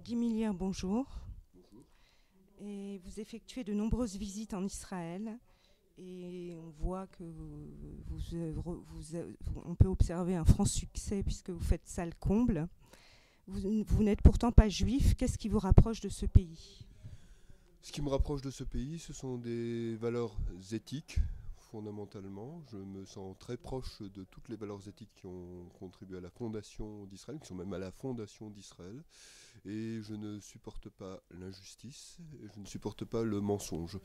Guy Millière, bonjour. Et vous effectuez de nombreuses visites en Israël et on voit que on peut observer un franc succès puisque vous faites salle comble. Vous n'êtes pourtant pas juif. Qu'est-ce qui vous rapproche de ce pays? Ce qui me rapproche de ce pays, ce sont des valeurs éthiques, fondamentalement. Je me sens très proche de toutes les valeurs éthiques qui ont contribué à la fondation d'Israël, qui sont même à la fondation d'Israël. Et je ne supporte pas l'injustice, et je ne supporte pas le mensonge.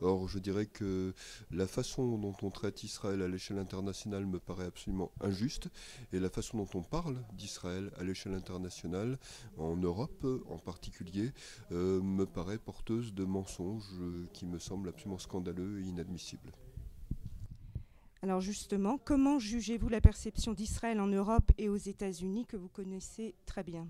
Or, je dirais que la façon dont on traite Israël à l'échelle internationale me paraît absolument injuste, et la façon dont on parle d'Israël à l'échelle internationale, en Europe en particulier, me paraît porteuse de mensonges qui me semblent absolument scandaleux et inadmissibles. Alors justement, comment jugez-vous la perception d'Israël en Europe et aux États-Unis que vous connaissez très bien?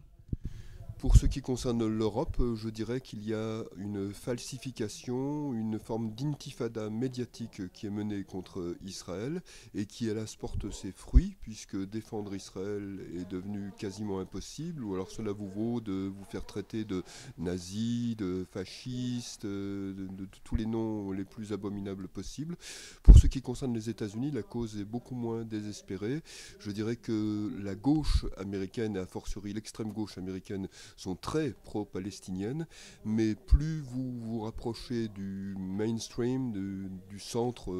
Pour ce qui concerne l'Europe, je dirais qu'il y a une falsification, une forme d'intifada médiatique qui est menée contre Israël et qui, hélas, porte ses fruits, puisque défendre Israël est devenu quasiment impossible, ou alors cela vous vaut de vous faire traiter de nazis, de fascistes, de tous les noms les plus abominables possibles. Pour ce qui concerne les États-Unis, la cause est beaucoup moins désespérée. Je dirais que la gauche américaine, et a fortiori l'extrême gauche américaine, sont très pro-palestiniennes, mais plus vous vous rapprochez du mainstream, du centre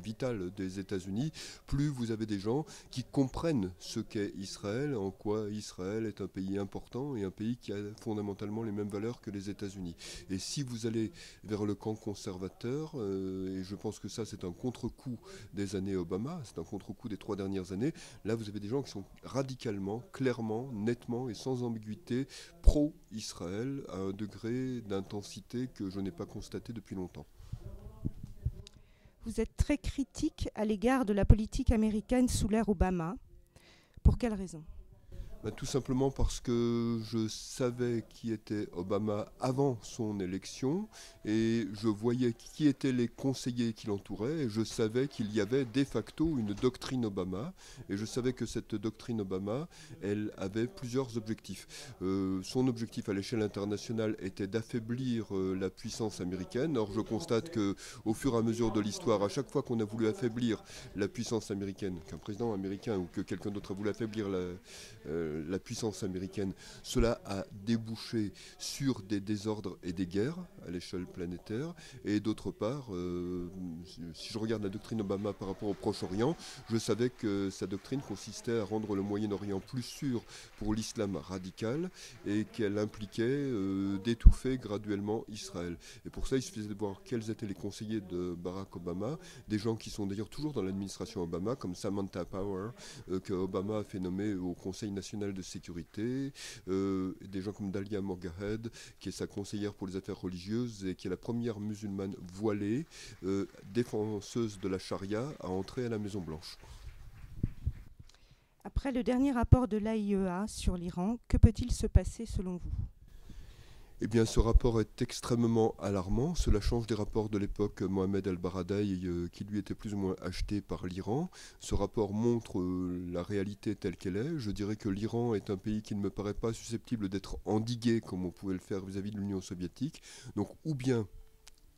vital des États-Unis, plus vous avez des gens qui comprennent ce qu'est Israël, en quoi Israël est un pays important et un pays qui a fondamentalement les mêmes valeurs que les États-Unis. Et si vous allez vers le camp conservateur, et je pense que ça c'est un contre-coup des années Obama, c'est un contre-coup des 3 dernières années, là vous avez des gens qui sont radicalement, clairement, nettement et sans ambiguïté pro-Israël à un degré d'intensité que je n'ai pas constaté depuis longtemps. Vous êtes très critique à l'égard de la politique américaine sous l'ère Obama. Pour quelle raison? Tout simplement parce que je savais qui était Obama avant son élection et je voyais qui étaient les conseillers qui l'entouraient et je savais qu'il y avait de facto une doctrine Obama et je savais que cette doctrine Obama, elle avait plusieurs objectifs. Son objectif à l'échelle internationale était d'affaiblir la puissance américaine. Or je constate que au fur et à mesure de l'histoire, à chaque fois qu'on a voulu affaiblir la puissance américaine, qu'un président américain ou que quelqu'un d'autre a voulu affaiblir la puissance américaine, cela a débouché sur des désordres et des guerres à l'échelle planétaire. Et d'autre part, si je regarde la doctrine Obama par rapport au Proche-Orient, je savais que sa doctrine consistait à rendre le Moyen-Orient plus sûr pour l'islam radical et qu'elle impliquait d'étouffer graduellement Israël. Et pour ça, il suffisait de voir quels étaient les conseillers de Barack Obama, des gens qui sont d'ailleurs toujours dans l'administration Obama, comme Samantha Power, que Obama a fait nommer au Conseil national de sécurité, des gens comme Dalia Morgahed, qui est sa conseillère pour les affaires religieuses et qui est la première musulmane voilée, défenseuse de la charia, à entrer à la Maison Blanche. Après le dernier rapport de l'AIEA sur l'Iran, que peut-il se passer selon vous? Eh bien, ce rapport est extrêmement alarmant. Cela change des rapports de l'époque Mohamed El-Baradei, qui lui était plus ou moins acheté par l'Iran. Ce rapport montre la réalité telle qu'elle est. Je dirais que l'Iran est un pays qui ne me paraît pas susceptible d'être endigué comme on pouvait le faire vis-à-vis de l'Union soviétique. Donc, ou bien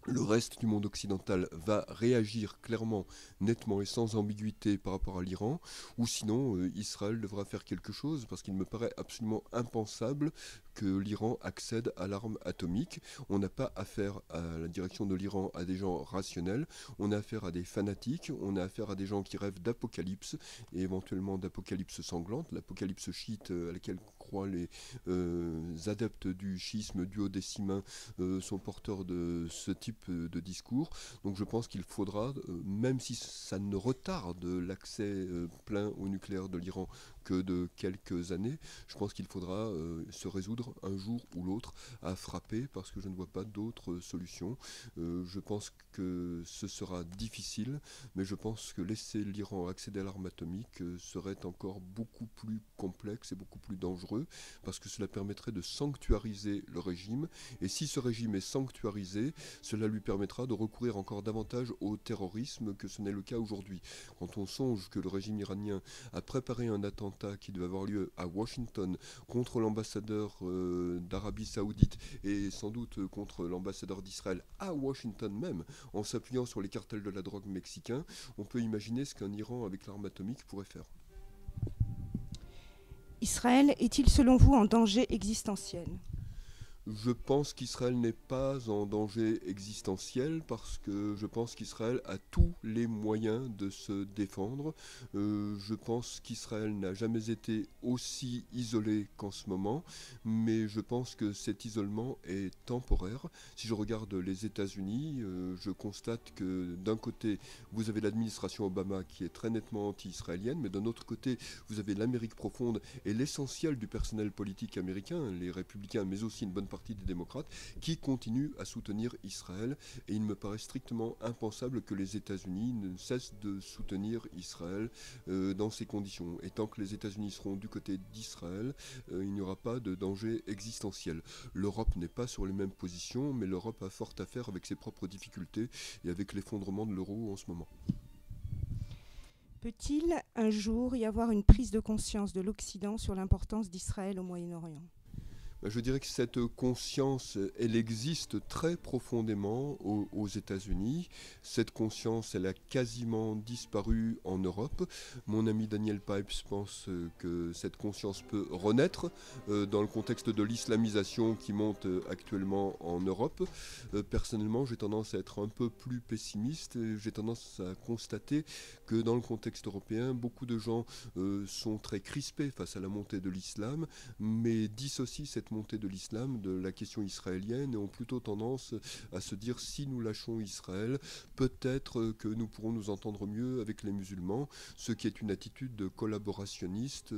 le reste du monde occidental va réagir clairement, nettement et sans ambiguïté par rapport à l'Iran, ou sinon Israël devra faire quelque chose, parce qu'il me paraît absolument impensable que l'Iran accède à l'arme atomique. On n'a pas affaire à la direction de l'Iran à des gens rationnels, on a affaire à des fanatiques, on a affaire à des gens qui rêvent d'apocalypse, et éventuellement d'apocalypse sanglante, l'apocalypse chiite à laquelle croient les adeptes du schisme duodécimain sont porteurs de ce type de discours. Donc je pense qu'il faudra, même si ça ne retarde l'accès plein au nucléaire de l'Iran que de quelques années, je pense qu'il faudra se résoudre un jour ou l'autre à frapper parce que je ne vois pas d'autre solution. Je pense que ce sera difficile, mais je pense que laisser l'Iran accéder à l'arme atomique serait encore beaucoup plus complexe et beaucoup plus dangereux parce que cela permettrait de sanctuariser le régime et si ce régime est sanctuarisé, cela lui permettra de recourir encore davantage au terrorisme que ce n'est le cas aujourd'hui. Quand on songe que le régime iranien a préparé un attentat attentat qui devait avoir lieu à Washington contre l'ambassadeur d'Arabie Saoudite et sans doute contre l'ambassadeur d'Israël à Washington même, en s'appuyant sur les cartels de la drogue mexicains, on peut imaginer ce qu'un Iran avec l'arme atomique pourrait faire. Israël est-il selon vous en danger existentiel ? Je pense qu'Israël n'est pas en danger existentiel parce que je pense qu'Israël a tous les moyens de se défendre. Je pense qu'Israël n'a jamais été aussi isolé qu'en ce moment, mais je pense que cet isolement est temporaire. Si je regarde les États-Unis, je constate que d'un côté, vous avez l'administration Obama qui est très nettement anti-israélienne, mais d'un autre côté, vous avez l'Amérique profonde et l'essentiel du personnel politique américain, les républicains, mais aussi une bonne partie des démocrates, qui continuent à soutenir Israël. Et il me paraît strictement impensable que les États-Unis ne cessent de soutenir Israël dans ces conditions. Et tant que les États-Unis seront du côté d'Israël, il n'y aura pas de danger existentiel. L'Europe n'est pas sur les mêmes positions, mais l'Europe a fort à faire avec ses propres difficultés et avec l'effondrement de l'euro en ce moment. Peut-il un jour y avoir une prise de conscience de l'Occident sur l'importance d'Israël au Moyen-Orient ? Je dirais que cette conscience, elle existe très profondément aux États-Unis. Cette conscience, elle a quasiment disparu en Europe. Mon ami Daniel Pipes pense que cette conscience peut renaître dans le contexte de l'islamisation qui monte actuellement en Europe. Personnellement, j'ai tendance à être un peu plus pessimiste. J'ai tendance à constater que dans le contexte européen, beaucoup de gens sont très crispés face à la montée de l'islam, mais dissocient cette montée de l'islam de la question israélienne et ont plutôt tendance à se dire si nous lâchons Israël, peut-être que nous pourrons nous entendre mieux avec les musulmans, ce qui est une attitude collaborationniste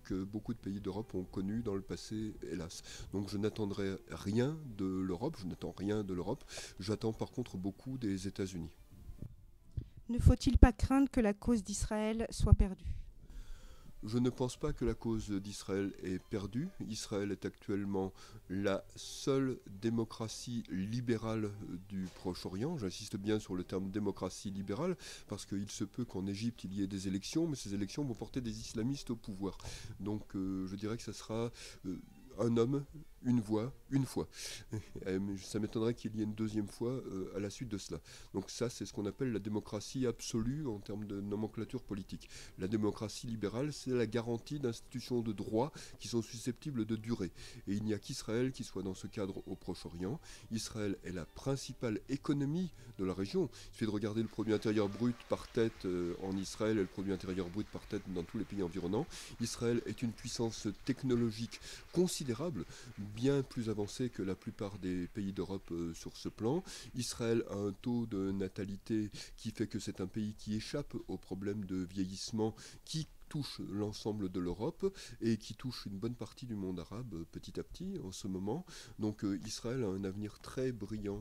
que beaucoup de pays d'Europe ont connue dans le passé, hélas. Donc je n'attendrai rien de l'Europe, j'attends par contre beaucoup des États-Unis. Ne faut-il pas craindre que la cause d'Israël soit perdue ? Je ne pense pas que la cause d'Israël est perdue. Israël est actuellement la seule démocratie libérale du Proche-Orient. J'insiste bien sur le terme démocratie libérale parce qu'il se peut qu'en Égypte il y ait des élections, mais ces élections vont porter des islamistes au pouvoir. Donc je dirais que ça sera un homme, une voix, une fois. Ça m'étonnerait qu'il y ait une deuxième fois à la suite de cela. Donc ça, c'est ce qu'on appelle la démocratie absolue en termes de nomenclature politique. La démocratie libérale, c'est la garantie d'institutions de droit qui sont susceptibles de durer. Et il n'y a qu'Israël qui soit dans ce cadre au Proche-Orient. Israël est la principale économie de la région. Il suffit de regarder le produit intérieur brut par tête en Israël et le produit intérieur brut par tête dans tous les pays environnants. Israël est une puissance technologique considérable, bien plus avancé que la plupart des pays d'Europe sur ce plan. Israël a un taux de natalité qui fait que c'est un pays qui échappe aux problèmes de vieillissement qui touche l'ensemble de l'Europe et qui touche une bonne partie du monde arabe petit à petit en ce moment. Donc Israël a un avenir très brillant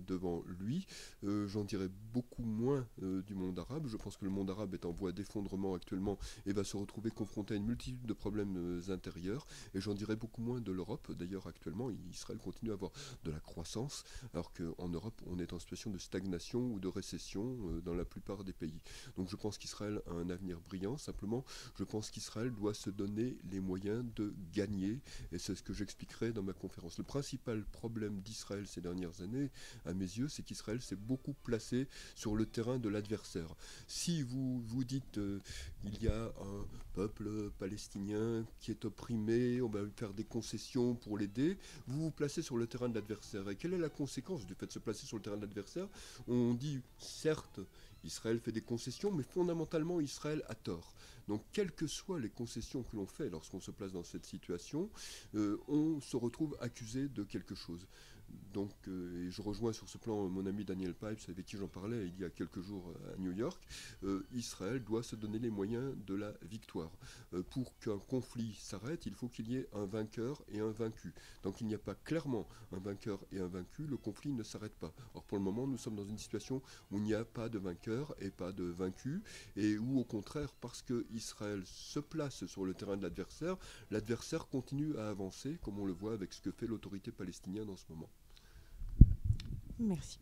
devant lui. J'en dirais beaucoup moins du monde arabe. Je pense que le monde arabe est en voie d'effondrement actuellement et va se retrouver confronté à une multitude de problèmes intérieurs. Et j'en dirais beaucoup moins de l'Europe. D'ailleurs, actuellement, Israël continue à avoir de la croissance, alors qu'en Europe, on est en situation de stagnation ou de récession dans la plupart des pays. Donc je pense qu'Israël a un avenir brillant. Simplement, je pense qu'Israël doit se donner les moyens de gagner, et c'est ce que j'expliquerai dans ma conférence. Le principal problème d'Israël ces dernières années, à mes yeux, c'est qu'Israël s'est beaucoup placé sur le terrain de l'adversaire. Si vous vous dites il y a un peuple palestinien qui est opprimé, on va lui faire des concessions pour l'aider, vous vous placez sur le terrain de l'adversaire. Et quelle est la conséquence du fait de se placer sur le terrain de l'adversaire ? On dit, certes, Israël fait des concessions, mais fondamentalement, Israël a tort. Donc, quelles que soient les concessions que l'on fait lorsqu'on se place dans cette situation, on se retrouve accusé de quelque chose. Donc, et je rejoins sur ce plan mon ami Daniel Pipes, avec qui j'en parlais il y a quelques jours à New York. Israël doit se donner les moyens de la victoire. Pour qu'un conflit s'arrête, il faut qu'il y ait un vainqueur et un vaincu. Donc il n'y a pas clairement un vainqueur et un vaincu, le conflit ne s'arrête pas. Or pour le moment, nous sommes dans une situation où il n'y a pas de vainqueur et pas de vaincu, et où au contraire, parce que Israël se place sur le terrain de l'adversaire continue à avancer, comme on le voit avec ce que fait l'autorité palestinienne en ce moment. Merci.